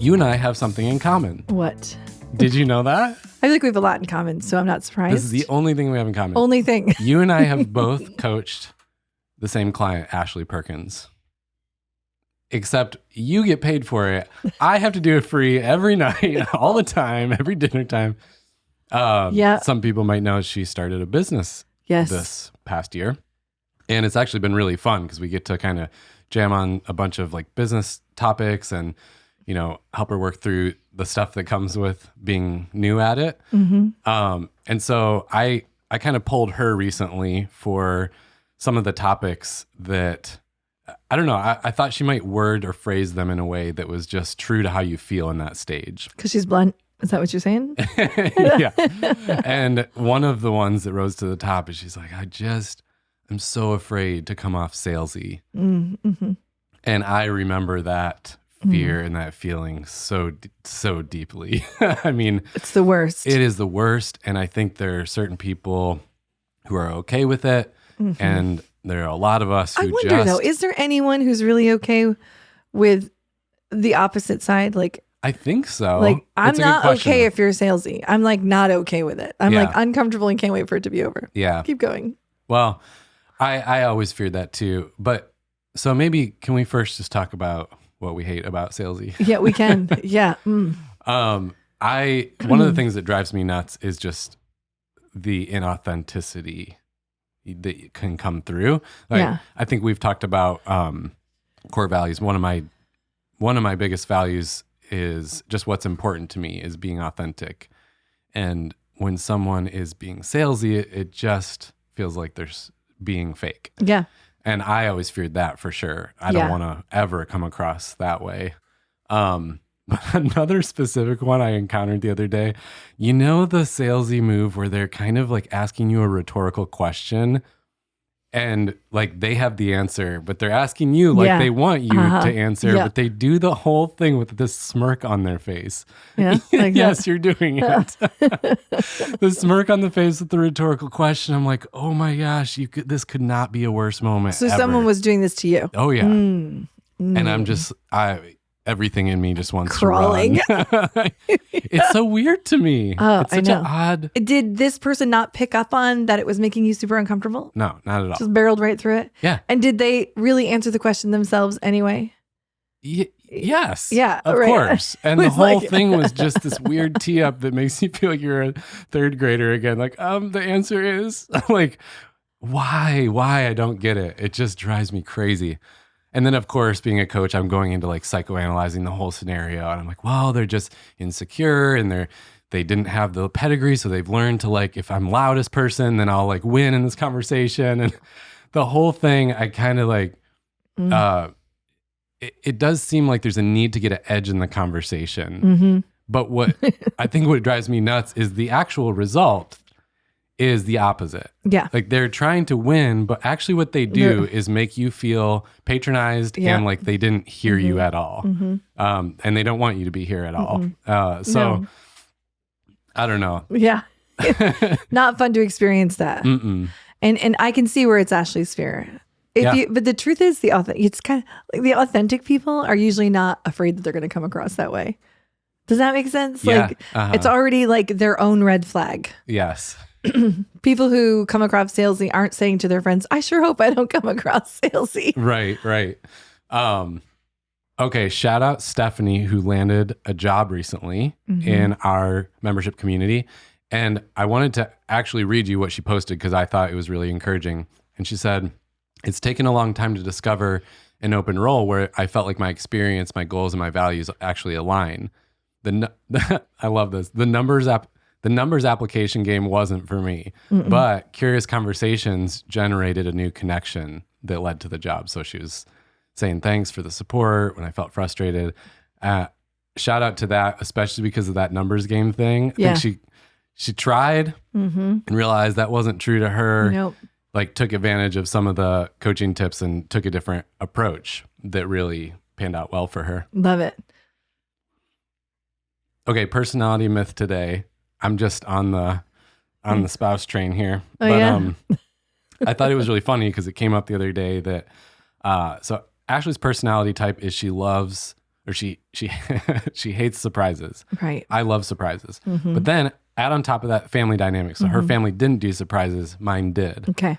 You and I have something in common. What? Did you know that? I feel like we have a lot in common, so I'm not surprised. This is the only thing we have in common. Only thing. You and I have both coached the same client, Ashley Perkins. Except you get paid for it. I have to do it free every night, all the time, every dinner time. Some people might know she started a business this past year. And it's actually been really fun because we get to kind of jam on a bunch of like business topics and, you know, help her work through the stuff that comes with being new at it. Mm-hmm. And so I kind of pulled her recently for some of the topics that, I don't know, I thought she might word or phrase them in a way that was just true to how you feel in that stage. Because she's blunt. Is that what you're saying? Yeah. And one of the ones that rose to the top is she's like, I'm so afraid to come off salesy. Mm-hmm. And I remember that fear and that feeling so deeply. I mean, it's the worst. It is the worst. And I think there are certain people who are okay with it. Mm-hmm. And there are a lot of us who I wonder though, is there anyone who's really okay with the opposite side? Like, I think so. Like, I'm not okay if you're salesy. I'm like not okay with it. I'm like uncomfortable and can't wait for it to be over. Yeah. Keep going. Well, I always feared that too. But so maybe can we first just talk about what we hate about salesy? Yeah, we can. Yeah. Mm. One of the things that drives me nuts is just the inauthenticity that can come through. Like, I think we've talked about core values. One of my biggest values is just what's important to me is being authentic. And when someone is being salesy, it just feels like they're being fake. Yeah. And I always feared that for sure. I don't want to ever come across that way. But another specific one I encountered the other day, you know, the salesy move where they're kind of like asking you a rhetorical question and like they have the answer, but they're asking you like they want you to answer, but they do the whole thing with this smirk on their face. Yeah, like yes, you're doing it. The smirk on the face with the rhetorical question. I'm like, oh my gosh, this could not be a worse moment. So ever. someone was doing this to you. Oh yeah. And I'm just, everything in me just wants crawling. To run. It's so weird to me. Oh, it's such an odd. Did this person not pick up on that it was making you super uncomfortable? No, not at all. Just barreled right through it? Yeah. And did they really answer the question themselves anyway? Yes. Yeah. Of right. course. And the whole thing was just this weird tee up that makes you feel like you're a third grader again. Like, the answer is like, why? I don't get it. It just drives me crazy. And then, of course, being a coach, I'm going into like psychoanalyzing the whole scenario. And I'm like, well, they're just insecure and they didn't have the pedigree. So they've learned to like, if I'm loudest person, then I'll like win in this conversation. And the whole thing, I kind of like, it does seem like there's a need to get an edge in the conversation. Mm-hmm. But what I think what drives me nuts is the actual result is the opposite. Yeah. Like they're trying to win, but actually what they do is make you feel patronized and like they didn't hear you at all. Mm-hmm. And they don't want you to be here at all. No. I don't know. Yeah. Not fun to experience that. Mm-mm. And I can see where it's Ashley's fear. But the truth is it's kind of like the authentic people are usually not afraid that they're going to come across that way. Does that make sense? Yeah. Like it's already like their own red flag. Yes. People who come across salesy aren't saying to their friends, I sure hope I don't come across salesy. Right. Okay, shout out Stephanie, who landed a job recently in our membership community. And I wanted to actually read you what she posted because I thought it was really encouraging. And she said, it's taken a long time to discover an open role where I felt like my experience, my goals, and my values actually align. I love this. The numbers application game wasn't for me, but curious conversations generated a new connection that led to the job. So she was saying thanks for the support when I felt frustrated. Shout out to that, especially because of that numbers game thing. I think she tried and realized that wasn't true to her. Nope. Like took advantage of some of the coaching tips and took a different approach that really panned out well for her. Love it. Okay, personality myth today. I'm just on the spouse train here. I thought it was really funny because it came up the other day that so Ashley's personality type is she loves or she she hates surprises. Right. I love surprises. But then add on top of that family dynamic. So her family didn't do surprises, mine did. Okay.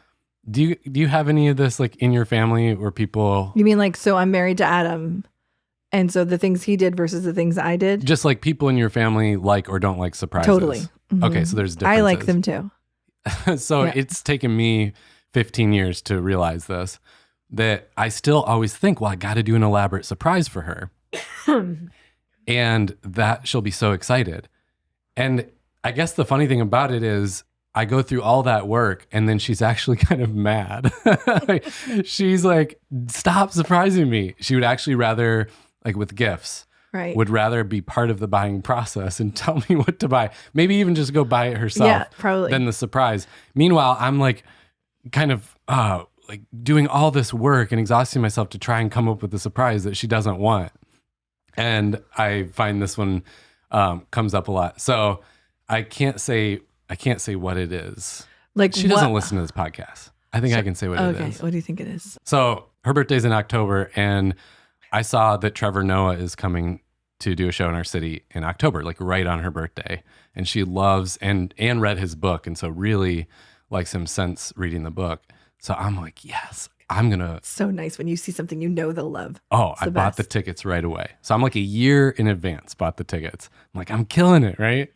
Do you have any of this like in your family where people You mean like, so I'm married to Adam, and so the things he did versus the things I did? just like people in your family like or don't like surprises? Totally. Okay, so there's differences. I like them too. So it's taken me 15 years to realize this, that I still always think, well, I got to do an elaborate surprise for her. And that she'll be so excited. And I guess the funny thing about it is I go through all that work and then she's actually kind of mad. She's like, stop surprising me. She would actually rather, like with gifts, would rather be part of the buying process and tell me what to buy. Maybe even just go buy it herself than the surprise. Meanwhile, I'm like kind of like doing all this work and exhausting myself to try and come up with the surprise that she doesn't want. And I find this one comes up a lot. So I can't say what it is. Like she doesn't listen to this podcast. I think I can say what it is. What do you think it is? So her birthday's in October, and I saw that Trevor Noah is coming to do a show in our city in October, like right on her birthday. And she loves and read his book, and so really likes him since reading the book. So I'm like, yes, I'm gonna. So nice when you see something you know they'll love. Oh, I bought the tickets right away. So I'm like a year in advance, bought the tickets. I'm like, I'm killing it, right?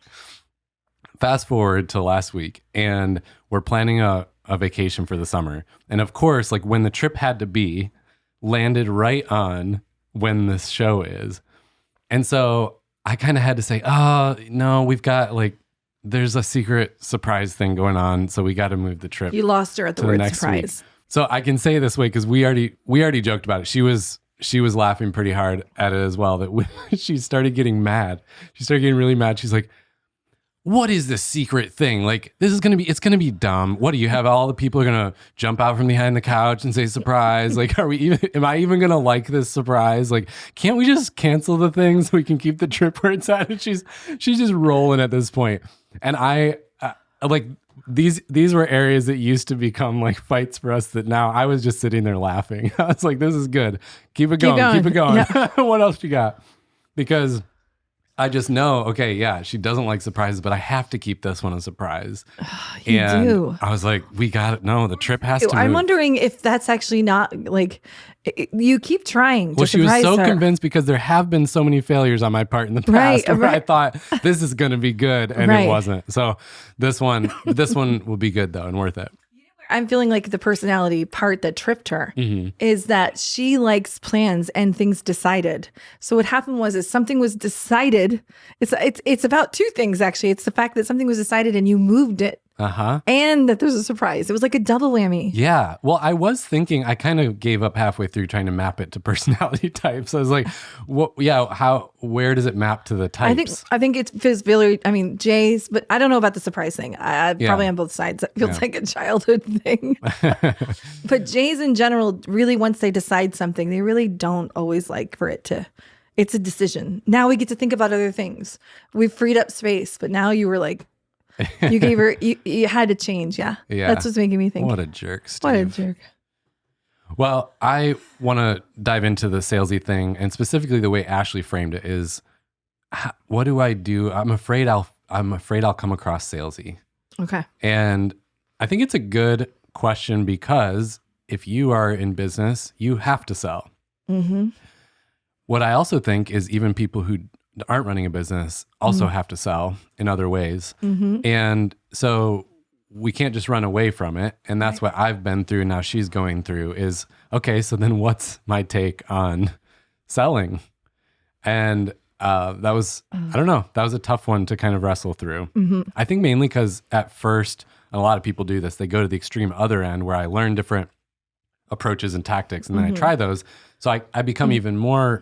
Fast forward to last week, and we're planning a vacation for the summer. And of course, like when the trip had to be, landed right on when this show is. And so I kind of had to say, oh, no, we've got like, there's a secret surprise thing going on. So we got to move the trip. You lost her at the word surprise. Week. So I can say it this way, because we already joked about it. She was laughing pretty hard at it as well, that she started getting mad. She started getting really mad. She's like, what is this secret thing? Like, it's going to be dumb. What do you have? All the people are going to jump out from behind the couch and say surprise. Like, am I even going to like this surprise? Like, can't we just cancel the thing so we can keep the trip where it's at? And she's just rolling at this point. And I like these were areas that used to become like fights for us that now I was just sitting there laughing. I was like, this is good. Keep it going. Keep it going. Yeah. What else you got? Because I just know, okay, yeah, she doesn't like surprises, but I have to keep this one a surprise. You do. I was like, we got it. No, the trip has to I'm move. wondering if that's actually not like, you keep trying to she was surprise so her. convinced because there have been so many failures on my part in the past where I thought this is going to be good and it wasn't. So this one will be good though and worth it. I'm feeling like the personality part that tripped her is that she likes plans and things decided. So what happened was something was decided. It's about two things, actually. It's the fact that something was decided and you moved it. And that there's a surprise. It was like a double whammy. Yeah. Well, I was thinking, I kind of gave up halfway through trying to map it to personality types. I was like, what? Yeah. Where does it map to the types? I think it feels very, Jay's, but I don't know about the surprise thing. I probably on both sides. It feels like a childhood thing. But Jay's in general, really, once they decide something, they really don't always like for it to, it's a decision. Now we get to think about other things. We've freed up space, but now you were like, you gave her, you had to change. Yeah. That's what's making me think. What a jerk, Steve. What a jerk. Well, I want to dive into the salesy thing, and specifically the way Ashley framed it is, what do I do? I'm afraid I'll come across salesy. Okay. And I think it's a good question because if you are in business, you have to sell. What I also think is even people who aren't running a business also have to sell in other ways. And so we can't just run away from it. And that's what I've been through and now she's going through is, okay, so then what's my take on selling? And that was, I don't know, that was a tough one to kind of wrestle through. I think mainly because at first, and a lot of people do this, they go to the extreme other end where I learn different approaches and tactics and then I try those. So I become even more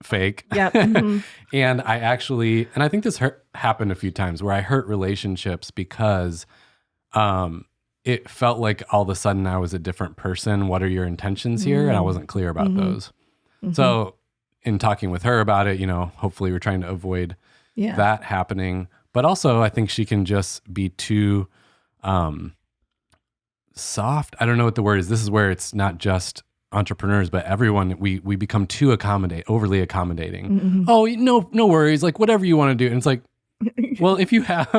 fake. And I actually, and I think this happened a few times where I hurt relationships because it felt like all of a sudden I was a different person. What are your intentions here? And I wasn't clear about those. So in talking with her about it, hopefully we're trying to avoid that happening. But also I think she can just be too soft. I don't know what the word is. This is where it's not just entrepreneurs, but everyone, we become too overly accommodating. Oh, no worries. Like whatever you want to do. And it's like, well, if you have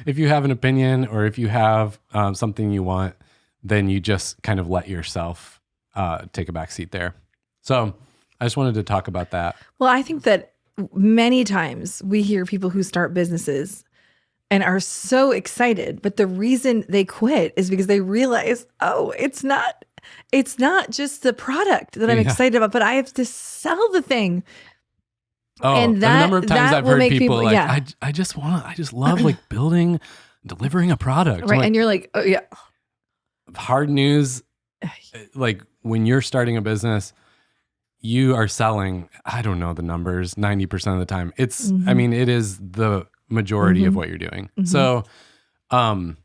an opinion or if you have something you want, then you just kind of let yourself take a back seat there. So I just wanted to talk about that. Well, I think that many times we hear people who start businesses and are so excited, but the reason they quit is because they realize, oh, it's not just the product that I'm excited about, but I have to sell the thing. Oh, and the number of times I've heard people like, I just love like building, delivering a product. Right. Like, and you're like, oh yeah. Hard news. Like when you're starting a business, you are selling, I don't know the numbers, 90% of the time. It's, I mean, it is the majority of what you're doing. So, I'm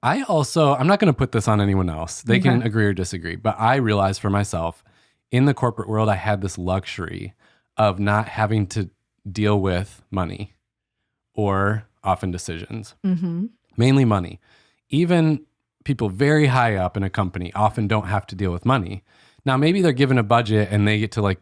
not going to put this on anyone else. They can agree or disagree, but I realized for myself in the corporate world, I had this luxury of not having to deal with money or often decisions, mainly money. Even people very high up in a company often don't have to deal with money. Now, maybe they're given a budget and they get to like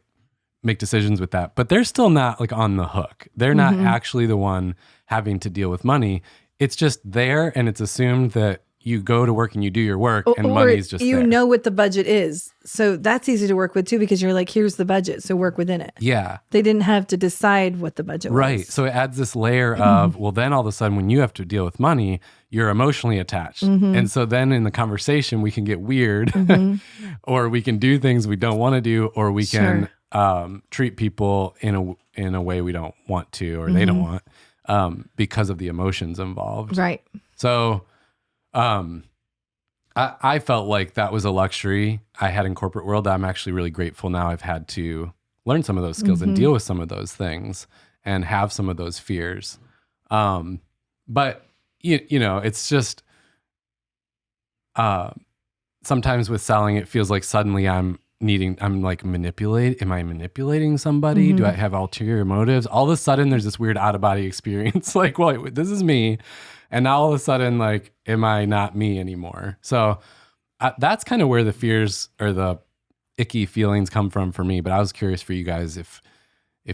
make decisions with that, but they're still not like on the hook. They're not actually the one having to deal with money. It's just there, and it's assumed that you go to work and you do your work, and money's just you there. know what the budget is. So that's easy to work with too, because you're like, here's the budget, so work within it. Yeah. They didn't have to decide what the budget was. Right. So it adds this layer of, well, then all of a sudden when you have to deal with money, you're emotionally attached. And so then in the conversation, we can get weird or we can do things we don't want to do, or we can treat people in a way we don't want to, or they don't want, because of the emotions involved. Right. So I felt like that was a luxury I had in corporate world that I'm actually really grateful now I've had to learn some of those skills and deal with some of those things and have some of those fears. But you know, it's just sometimes with selling, it feels like suddenly I'm like am I manipulating somebody? Do I have ulterior motives? All of a sudden there's this weird out of body experience. Like, well, this is me. And now all of a sudden, like, am I not me anymore? So that's kind of where the fears or the icky feelings come from for me. But I was curious for you guys if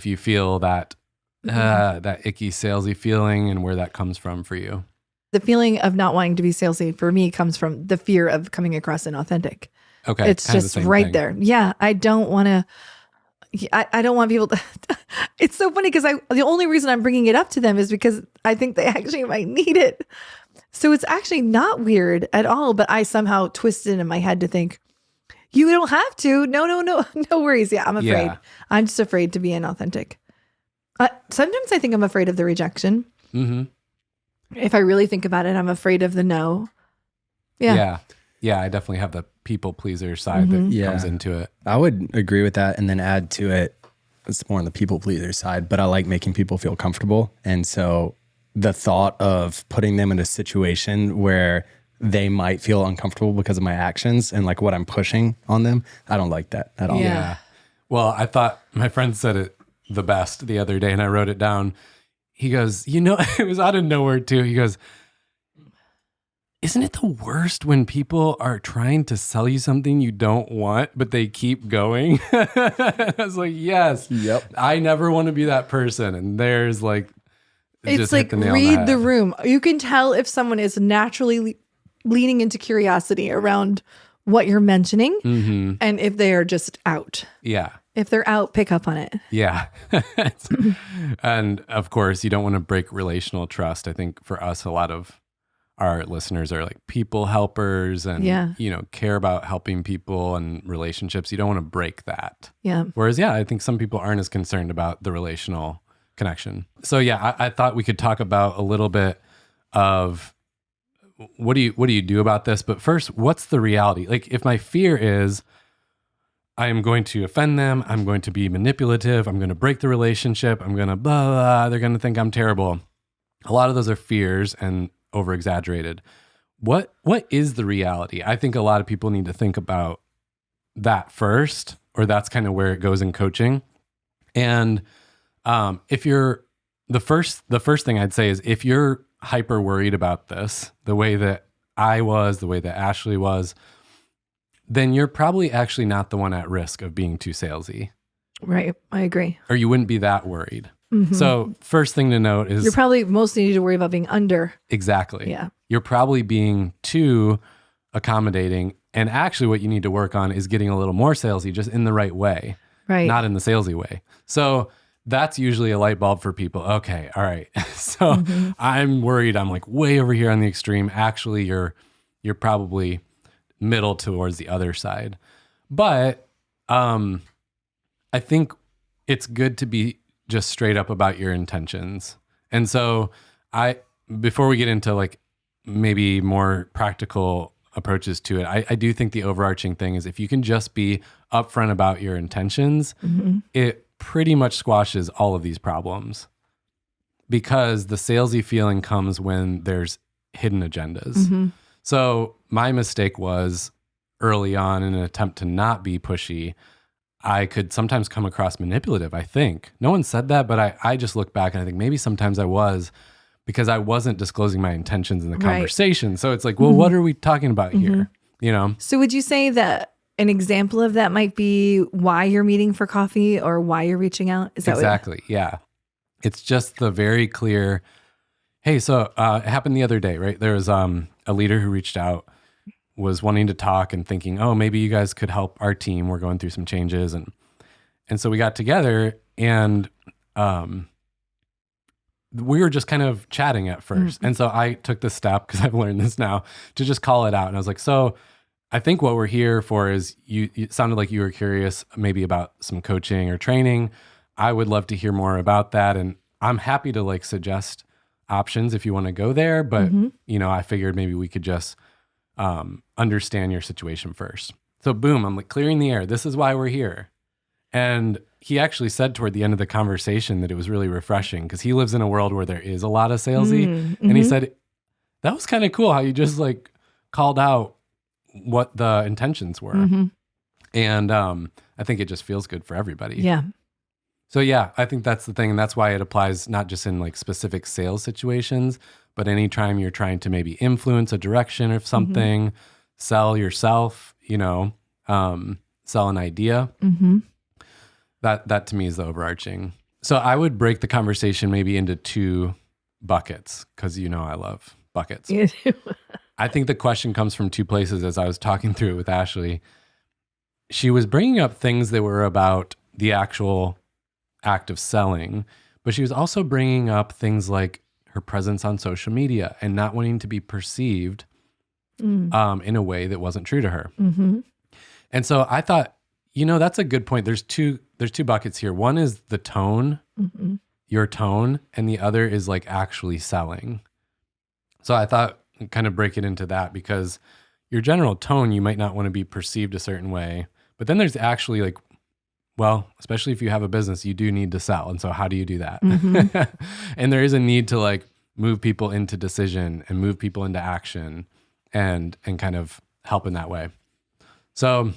you feel that that icky salesy feeling and where that comes from for you. The feeling of not wanting to be salesy for me comes from the fear of coming across inauthentic. Okay. It's just right there. Yeah. I don't want to, I don't want people to, it's so funny because the only reason I'm bringing it up to them is because I think they actually might need it. So it's actually not weird at all, but I somehow twisted it in my head to think, you don't have to. No worries. Yeah. I'm afraid. Yeah. I'm just afraid to be inauthentic. Sometimes I think I'm afraid of the rejection. If I really think about it, I'm afraid of the no. Yeah. Yeah, I definitely have the people pleaser side that comes into it. I would agree with that and then add to it, it's more on the people pleaser side, but I like making people feel comfortable. And so the thought of putting them in a situation where they might feel uncomfortable because of my actions and like what I'm pushing on them, I don't like that at all. Yeah. Well, I thought my friend said it the best the other day and I wrote it down. He goes, you know, it was out of nowhere too. He goes, isn't it the worst when people are trying to sell you something you don't want, but they keep going? I was like, yes. Yep. I never want to be that person. And there's like, it's like read the room. You can tell if someone is naturally leaning into curiosity around what you're mentioning and if they are just out. Yeah. If they're out, pick up on it. Yeah. And of course, you don't want to break relational trust. I think for us, a lot of our listeners are like people helpers and, you know, care about helping people and relationships. You don't want to break that. Yeah. Whereas, I think some people aren't as concerned about the relational connection. So I thought we could talk about a little bit of what do you do about this? But first, what's the reality? Like if my fear is I am going to offend them, I'm going to be manipulative, I'm going to break the relationship, I'm going to blah, blah, they're going to think I'm terrible. A lot of those are fears and over exaggerated. What is the reality? I think a lot of people need to think about that first, or that's kind of where it goes in coaching. And if you're the first thing I'd say is if you're hyper worried about this, the way that I was, the way that Ashley was, then you're probably actually not the one at risk of being too salesy. Right. I agree. Or you wouldn't be that worried. So first thing to note is you're probably mostly need to worry about being under. Exactly. Yeah. You're probably being too accommodating. And actually what you need to work on is getting a little more salesy, just in the right way, Right. not in the salesy way. So that's usually a light bulb for people. Okay. All right. So I'm worried I'm like way over here on the extreme. Actually, you're probably middle towards the other side. But I think it's good to be just straight up about your intentions. And so before we get into like maybe more practical approaches to it, I do think the overarching thing is if you can just be upfront about your intentions, it pretty much squashes all of these problems, because the salesy feeling comes when there's hidden agendas. So my mistake was early on, in an attempt to not be pushy, I could sometimes come across manipulative, I think. No one said that, but I just look back and I think maybe sometimes I was, because I wasn't disclosing my intentions in the conversation. So it's like, well, what are we talking about here? You know? So would you say that an example of that might be why you're meeting for coffee or why you're reaching out? Is that Exactly. Yeah. It's just the very clear, hey, so it happened the other day, right? There was a leader who reached out, was wanting to talk and thinking, oh, maybe you guys could help our team. We're going through some changes. And so we got together and we were just kind of chatting at first. And so I took the step, because I've learned this now, to just call it out. And I was like, so I think what we're here for is it sounded like you were curious maybe about some coaching or training. I would love to hear more about that. And I'm happy to like suggest options if you want to go there. But, you know, I figured maybe we could just understand your situation first. So boom, I'm like clearing the air. This is why we're here. And he actually said toward the end of the conversation that it was really refreshing, because he lives in a world where there is a lot of salesy. And he said, that was kind of cool how you just like called out what the intentions were. And I think it just feels good for everybody. Yeah. So yeah, I think that's the thing. And that's why it applies not just in like specific sales situations, but anytime you're trying to maybe influence a direction of something, sell yourself, you know, sell an idea. That to me is the overarching. So I would break the conversation maybe into two buckets, because you know I love buckets. I think the question comes from two places. As I was talking through it with Ashley, she was bringing up things that were about the actual act of selling, but she was also bringing up things like her presence on social media and not wanting to be perceived in a way that wasn't true to her. And so I thought, you know, that's a good point. There's two buckets here. One is the tone, your tone, and the other is like actually selling. So I thought kind of break it into that, because your general tone, you might not want to be perceived a certain way, but then there's actually like, well, especially if you have a business, you do need to sell. And so how do you do that? And there is a need to like move people into decision and move people into action and kind of help in that way. So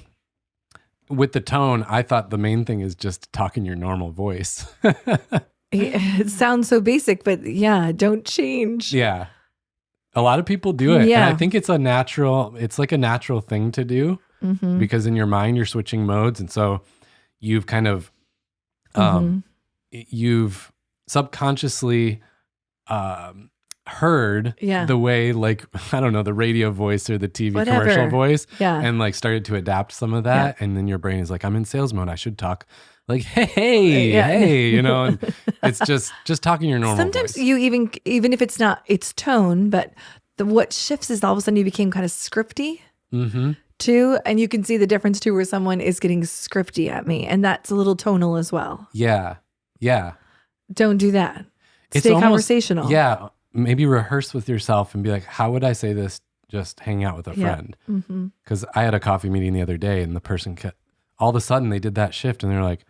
with the tone, I thought the main thing is just talk in your normal voice. It sounds so basic, but yeah, don't change. Yeah. A lot of people do it. Yeah. And I think it's like a natural thing to do, because in your mind, you're switching modes. And so you've kind of, you've subconsciously heard the way, like, I don't know, the radio voice or the TV commercial voice, and like started to adapt some of that. And then your brain is like, I'm in sales mode. I should talk like, hey, you know, and it's just talking your normal Sometimes voice. you even if it's not, it's tone, but what shifts is all of a sudden you became kind of scripty too. And you can see the difference too, where someone is getting scripty at me, and that's a little tonal as well. Yeah. Yeah. Don't do that. It's Stay almost, conversational. Yeah. Maybe rehearse with yourself and be like, how would I say this just hanging out with a friend? Because I had a coffee meeting the other day, and the person all of a sudden they did that shift, and they're like,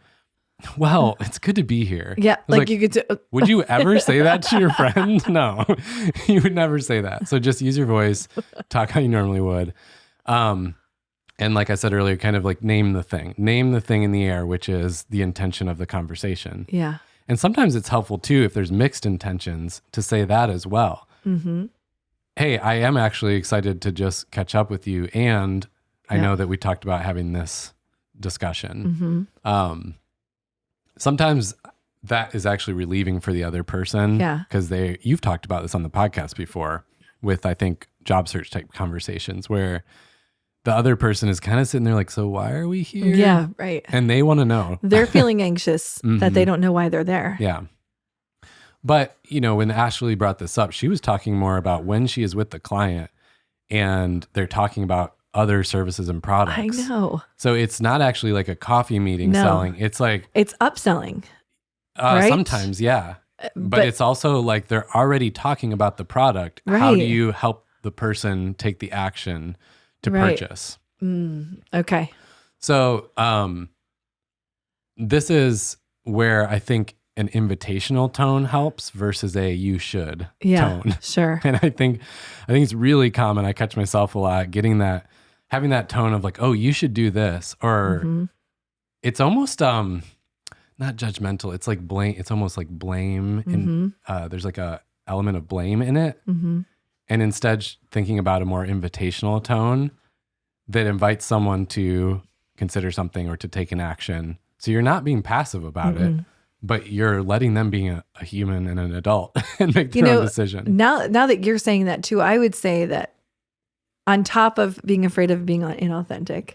well, it's good to be here. Yeah. Like you could would you ever say that to your friend? No, you would never say that. So just use your voice, talk how you normally would. And like I said earlier, kind of like name the thing in the air, which is the intention of the conversation. Yeah. And sometimes it's helpful too, if there's mixed intentions, to say that as well. Hey, I am actually excited to just catch up with you, and I know that we talked about having this discussion. Sometimes that is actually relieving for the other person. Yeah. Because you've talked about this on the podcast before with, I think, job search type conversations where the other person is kind of sitting there like, so why are we here? Yeah, right. And they want to know. They're feeling anxious that they don't know why they're there. Yeah. But, when Ashley brought this up, she was talking more about when she is with the client and they're talking about other services and products. I know. So it's not actually like a coffee meeting selling. It's like... It's upselling. Right? Sometimes, yeah. But it's also like they're already talking about the product. Right. How do you help the person take the action to purchase? Okay. So this is where I think an invitational tone helps versus a you should tone. Sure. And I think it's really common. I catch myself a lot having that tone of like, oh, you should do this. Or it's almost not judgmental. It's like blame. It's almost like blame. And there's like a element of blame in it. And instead thinking about a more invitational tone that invites someone to consider something or to take an action. So you're not being passive about it, but you're letting them be a human and an adult and make their own decision. Now that you're saying that too, I would say that on top of being afraid of being inauthentic,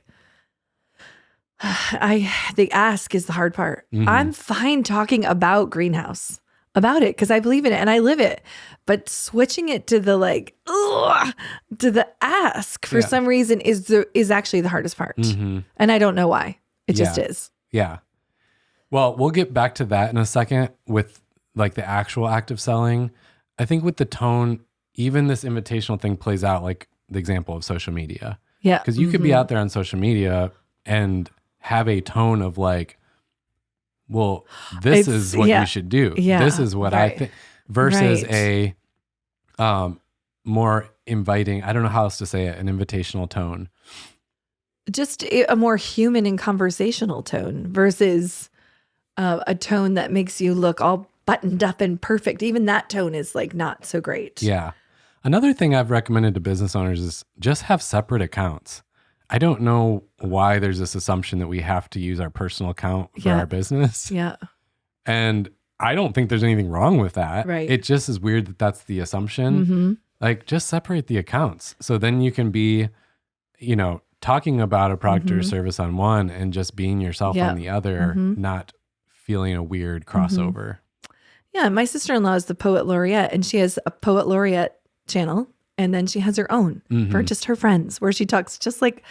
the ask is the hard part. I'm fine talking about greenhouse, about it, because I believe in it and I live it. But switching it to the to the ask for some reason is actually the hardest part. And I don't know why. It just is. Yeah. Well, we'll get back to that in a second with like the actual act of selling. I think with the tone, even this invitational thing plays out like the example of social media. Yeah. Because you could be out there on social media and have a tone of like, well, this is what you should do. Yeah. This is what I think, versus a more inviting, I don't know how else to say it, an invitational tone. Just a more human and conversational tone versus a tone that makes you look all buttoned up and perfect. Even that tone is like not so great. Yeah. Another thing I've recommended to business owners is just have separate accounts. I don't know why there's this assumption that we have to use our personal account for our business. Yeah. And I don't think there's anything wrong with that. Right. It just is weird that that's the assumption. Like just separate the accounts. So then you can be, talking about a product or service on one and just being yourself on the other, not feeling a weird crossover. Yeah. My sister-in-law is the poet laureate and she has a poet laureate channel. And then she has her own for just her friends where she talks just like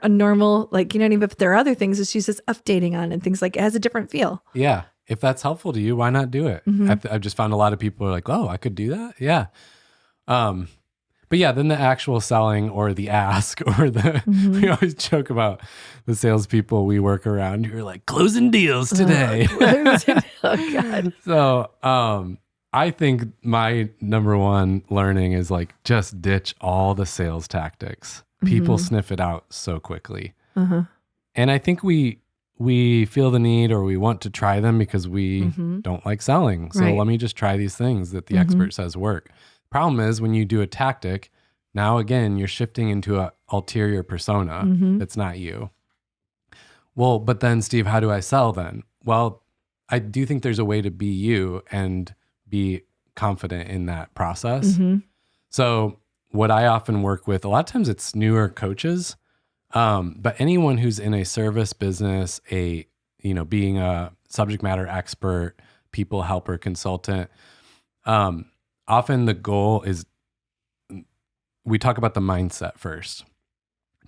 a normal, like, you know what I mean? But there are other things that she's just updating on and things like it has a different feel. Yeah. If that's helpful to you, why not do it? I've just found a lot of people are like, oh, I could do that. Yeah. But yeah, then the actual selling or the ask or we always joke about the salespeople we work around who are like closing deals today. Oh God. So, I think my number one learning is like just ditch all the sales tactics. People sniff it out so quickly. And I think we feel the need or we want to try them because we don't like selling. So let me just try these things that the expert says work. Problem is when you do a tactic, now again, you're shifting into an ulterior persona that's not you. Well, but then Steve, how do I sell then? Well, I do think there's a way to be you and be confident in that process. So what I often work with, a lot of times it's newer coaches, but anyone who's in a service business, being a subject matter expert, people helper, consultant, often the goal is, we talk about the mindset first.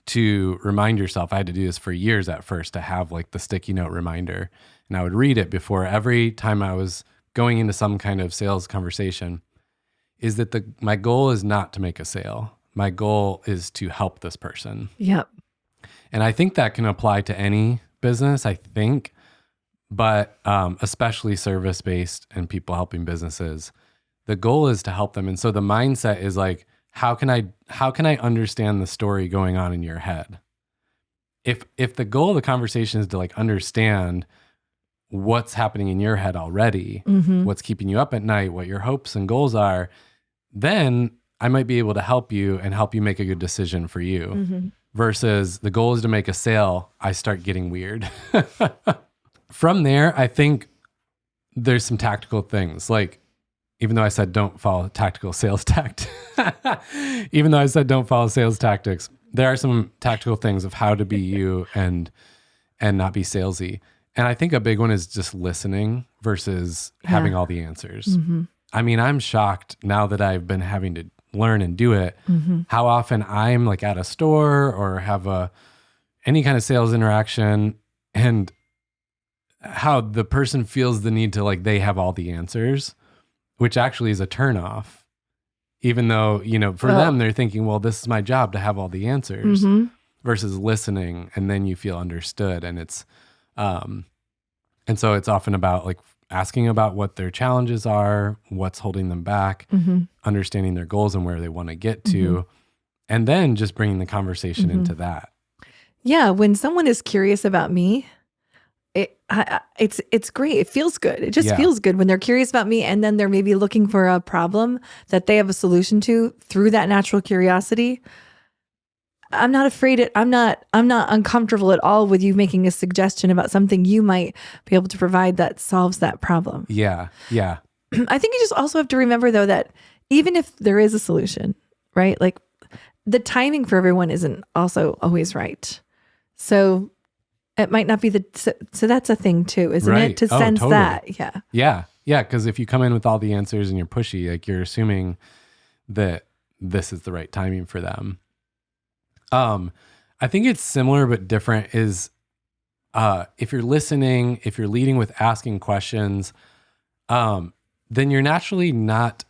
To remind yourself, I had to do this for years at first to have like the sticky note reminder. And I would read it before every time I was going into some kind of sales conversation, is that my goal is not to make a sale. My goal is to help this person. Yep. And I think that can apply to any business, but especially service-based and people helping businesses. The goal is to help them. And so the mindset is like, how can I understand the story going on in your head? If the goal of the conversation is to like understand what's happening in your head already, what's keeping you up at night, what your hopes and goals are, then I might be able to help you and help you make a good decision for you versus the goal is to make a sale, I start getting weird. From there, I think there's some tactical things. Like, even though I said don't follow tactical sales tactics, there are some tactical things of how to be you and not be salesy. And I think a big one is just listening versus having all the answers. Mm-hmm. I mean, I'm shocked now that I've been having to learn and do it, how often I'm like at a store or have any kind of sales interaction, and how the person feels the need to like, they have all the answers, which actually is a turnoff. Even though, for them, they're thinking, well, this is my job to have all the answers, versus listening. And then you feel understood. And it's, and so it's often about like asking about what their challenges are, what's holding them back, understanding their goals and where they want to get to, and then just bringing the conversation into that. Yeah. When someone is curious about me, it's great. It feels good. It just feels good when they're curious about me, and then they're maybe looking for a problem that they have a solution to through that natural curiosity. I'm not afraid. I'm not uncomfortable at all with you making a suggestion about something you might be able to provide that solves that problem. Yeah. Yeah. I think you just also have to remember though that even if there is a solution, right? Like the timing for everyone isn't also always right. So it might not be so that's a thing too, isn't it? To sense totally. That. Yeah. Yeah. Yeah. Because if you come in with all the answers and you're pushy, like you're assuming that this is the right timing for them. I think it's similar but different is if you're listening, if you're leading with asking questions, then you're naturally not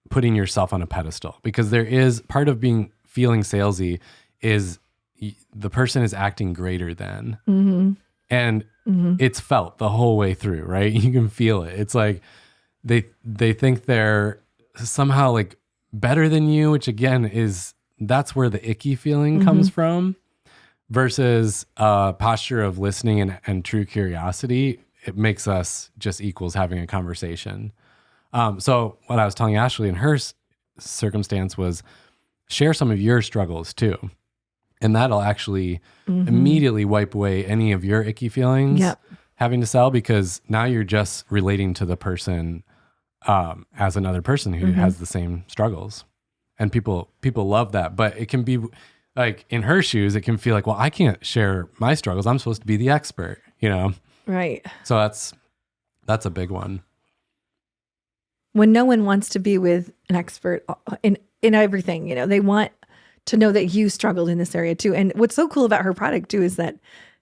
putting yourself on a pedestal, because there is part of feeling salesy is the person is acting greater than, and it's felt the whole way through, right? You can feel it. It's like they think they're somehow like better than you, which again that's where the icky feeling comes from, versus a posture of listening and true curiosity. It makes us just equals having a conversation. So what I was telling Ashley in her circumstance was share some of your struggles too. And that'll actually immediately wipe away any of your icky feelings having to sell, because now you're just relating to the person as another person who has the same struggles. And people love that. But it can be like in her shoes, it can feel like, well, I can't share my struggles. I'm supposed to be the expert, Right. So that's a big one. When no one wants to be with an expert in everything, they want to know that you struggled in this area too. And what's so cool about her product too is that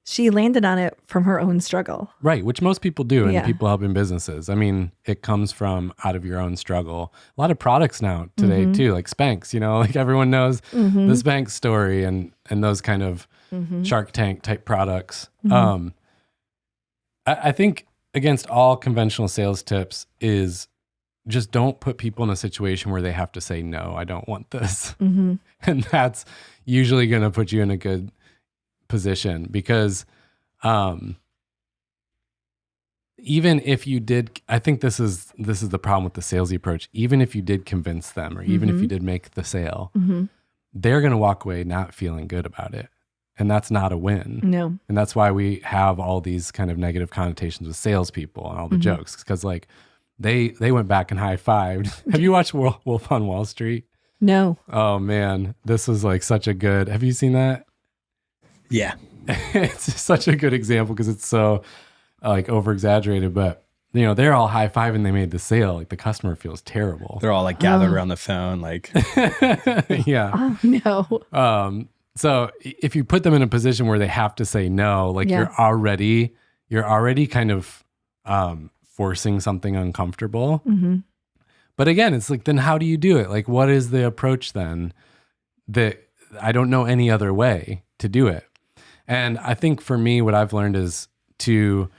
she landed on it from her own struggle. Right, which most people do, and people helping businesses. I mean, it comes from out of your own struggle. A lot of products now today too, like Spanx, like everyone knows the Spanx story and those kind of Shark Tank type products. I think against all conventional sales tips is just don't put people in a situation where they have to say, no, I don't want this. And that's usually going to put you in a good position, because even if you did, I think this is the problem with the salesy approach. Even if you did convince them, or even if you did make the sale, they're going to walk away not feeling good about it. And that's not a win. No. And that's why we have all these kind of negative connotations with salespeople and all the jokes, because like they went back and high-fived. Have you watched Wolf on Wall Street? No. Oh man, this was like such a good, have you seen that? Yeah. It's such a good example because it's so like over exaggerated, but they're all high-fiving they made the sale. Like the customer feels terrible. They're all like gathered around the phone, like yeah. Oh no. So if you put them in a position where they have to say no, like you're already kind of forcing something uncomfortable. But again, it's like, then how do you do it? Like, what is the approach then? That I don't know any other way to do it. And I think for me, what I've learned is to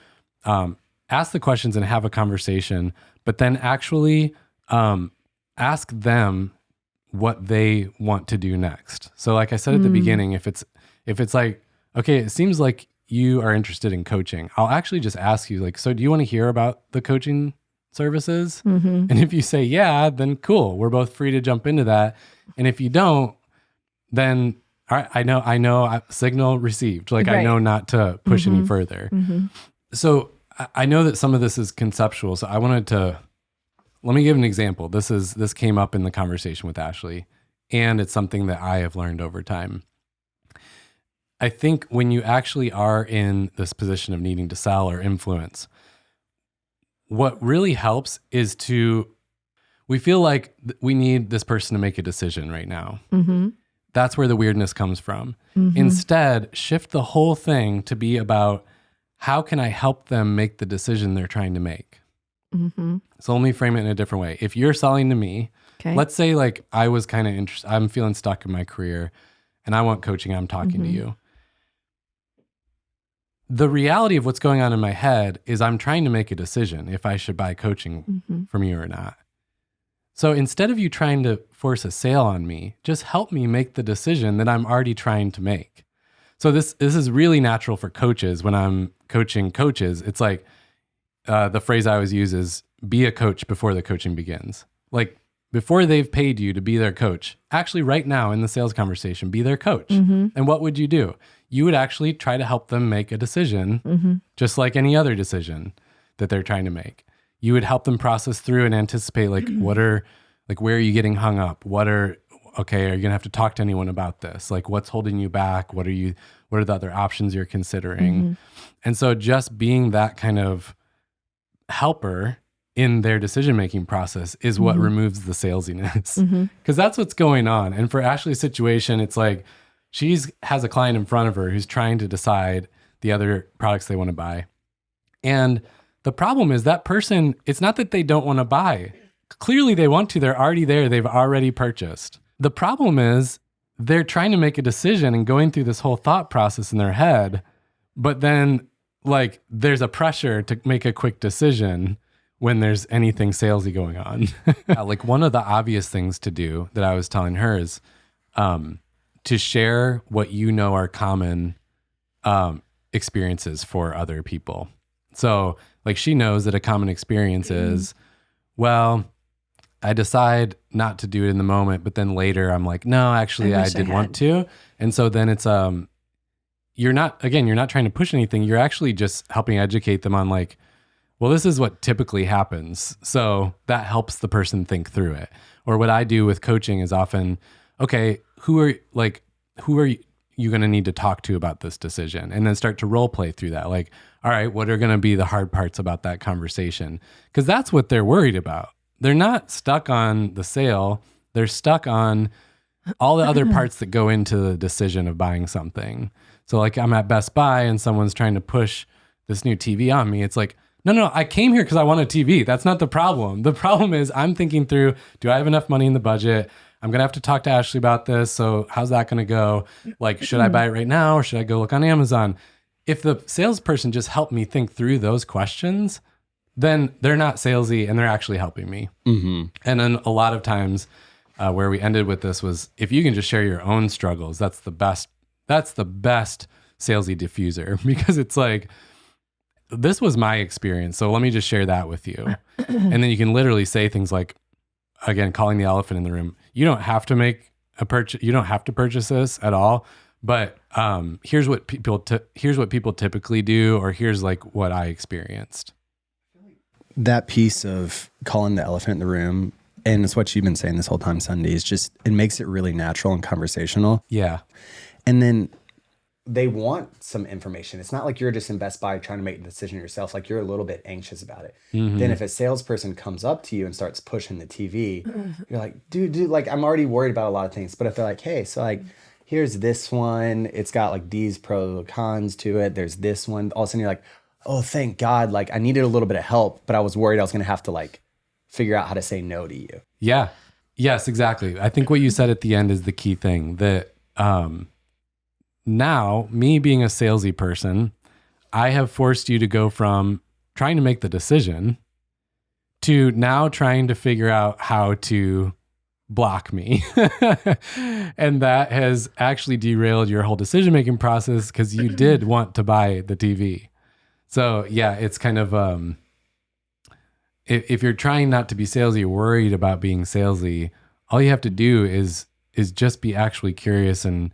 ask the questions and have a conversation, but then actually ask them what they want to do next. So like I said at the beginning, if it's like, okay, it seems like you are interested in coaching, I'll actually just ask you like, so do you want to hear about the coaching services? And if you say, yeah, then cool. We're both free to jump into that. And if you don't, then all right, I know, signal received. Like I know not to push any further. So I know that some of this is conceptual. So let me give an example. This came up in the conversation with Ashley, and it's something that I have learned over time. I think when you actually are in this position of needing to sell or influence, what really helps is we feel like we need this person to make a decision right now. That's where the weirdness comes from. Instead, shift the whole thing to be about how can I help them make the decision they're trying to make? So let me frame it in a different way. If you're selling to me, let's say like I was kind of interested, I'm feeling stuck in my career and I want coaching, I'm talking to you. The reality of what's going on in my head is I'm trying to make a decision if I should buy coaching from you or not. So instead of you trying to force a sale on me, just help me make the decision that I'm already trying to make. So this is really natural for coaches. When I'm coaching coaches, it's like the phrase I always use is be a coach before the coaching begins. Like before they've paid you to be their coach, actually right now in the sales conversation, be their coach. And what would you do? You would actually try to help them make a decision, just like any other decision that they're trying to make. You would help them process through and anticipate like where are you getting hung up? Are you gonna have to talk to anyone about this? Like what's holding you back? What are the other options you're considering? And so just being that kind of helper in their decision-making process is what removes the salesiness. Because that's what's going on. And for Ashley's situation, it's like she has a client in front of her who's trying to decide the other products they want to buy. And the problem is that person, it's not that they don't want to buy. Clearly they want to. They're already there. They've already purchased. The problem is they're trying to make a decision and going through this whole thought process in their head, but then like there's a pressure to make a quick decision when there's anything salesy going on. Like one of the obvious things to do that I was telling her is to share what you know are common experiences for other people. So like she knows that a common experience is, well, I decide not to do it in the moment, but then later I'm like, no, actually I did want to. And so then it's, you're not trying to push anything. You're actually just helping educate them on like, well, this is what typically happens. So that helps the person think through it. Or what I do with coaching is often, okay, who are you going to need to talk to about this decision? And then start to role play through that. Like, all right, what are going to be the hard parts about that conversation? Because that's what they're worried about. They're not stuck on the sale. They're stuck on all the other parts that go into the decision of buying something. So like I'm at Best Buy and someone's trying to push this new TV on me. It's like, no, I came here because I want a TV. That's not the problem. The problem is I'm thinking through, do I have enough money in the budget? I'm going to have to talk to Ashley about this. So how's that going to go? Like, should I buy it right now or should I go look on Amazon? If the salesperson just helped me think through those questions, then they're not salesy and they're actually helping me. And then a lot of times where we ended with this was if you can just share your own struggles, that's the best salesy diffuser, because it's like, this was my experience. So let me just share that with you. And then you can literally say things like, again, calling the elephant in the room. You don't have to make a purchase. You don't have to purchase this at all. But here's what people typically do, or here's like what I experienced. That piece of calling the elephant in the room, and it's what you've been saying this whole time, Sunday, is just, it makes it really natural and conversational. Yeah. And then they want some information. It's not like you're just in Best Buy trying to make the decision yourself. Like you're a little bit anxious about it. Then if a salesperson comes up to you and starts pushing the TV, you're like, dude, like I'm already worried about a lot of things. But if they're like, hey, so like, here's this one, it's got like these pros and cons to it. There's this one. All of a sudden you're like, oh, thank God. Like I needed a little bit of help, but I was worried I was going to have to like figure out how to say no to you. Yeah. Yes, exactly. I think what you said at the end is the key thing, that now, me being a salesy person, I have forced you to go from trying to make the decision to now trying to figure out how to block me. And that has actually derailed your whole decision-making process because you did want to buy the TV. So yeah, it's kind of, if you're trying not to be salesy, worried about being salesy, all you have to do is is just be actually curious and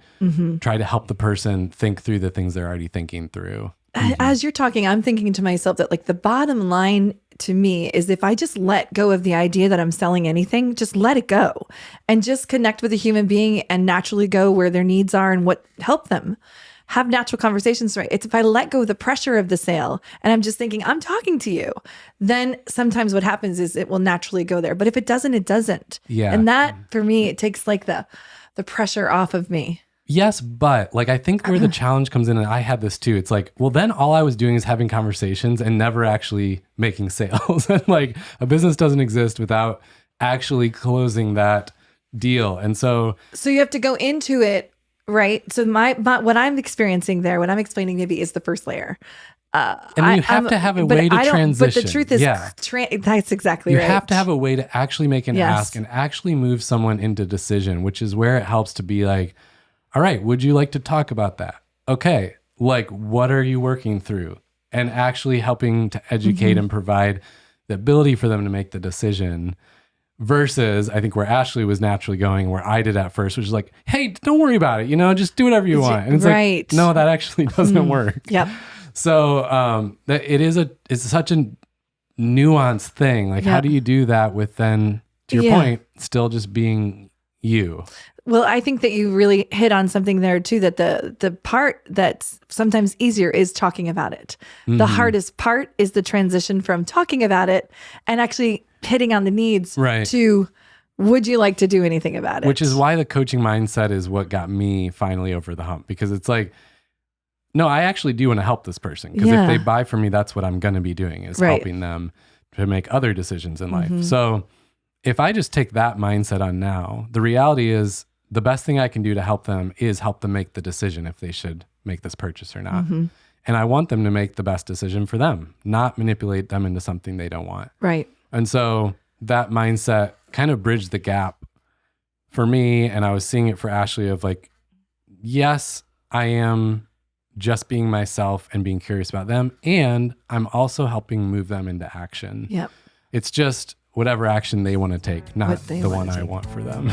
try to help the person think through the things they're already thinking through. As you're talking, I'm thinking to myself that like the bottom line to me is if I just let go of the idea that I'm selling anything, just let it go and just connect with a human being and naturally go where their needs are and what help them. Have natural conversations, right? It's if I let go of the pressure of the sale and I'm just thinking, I'm talking to you, then sometimes what happens is it will naturally go there. But if it doesn't, it doesn't. Yeah. And that for me, it takes like the pressure off of me. Yes, but like I think where the challenge comes in, and I had this too, it's like, well, then all I was doing is having conversations and never actually making sales. And like a business doesn't exist without actually closing that deal. And so you have to go into it, right? So my what I'm experiencing there, what I'm explaining maybe is the first layer. And then you have to have a way to transition. But the truth is, that's exactly right. You have to have a way to actually make an Yes. ask and actually move someone into decision, which is where it helps to be like, all right, would you like to talk about that? Okay, like what are you working through? And actually helping to educate and provide the ability for them to make the decision versus I think where Ashley was naturally going, where I did at first, which is like, hey, don't worry about it. You know, just do whatever you want. And it's like, no, that actually doesn't work. Yep. So that it's such a nuanced thing. Like, how do you do that with then, to your point, still just being you? Well, I think that you really hit on something there too, that the part that's sometimes easier is talking about it. The hardest part is the transition from talking about it and actually hitting on the needs to, would you like to do anything about it? Which is why the coaching mindset is what got me finally over the hump, because it's like, no, I actually do want to help this person, because if they buy from me, that's what I'm going to be doing is helping them to make other decisions in life. So if I just take that mindset on now, the reality is the best thing I can do to help them is help them make the decision if they should make this purchase or not. And I want them to make the best decision for them, not manipulate them into something they don't want. Right. And so that mindset kind of bridged the gap for me. And I was seeing it for Ashley of like, yes, I am just being myself and being curious about them. And I'm also helping move them into action. Yep. It's just whatever action they want to take, not the one I want for them.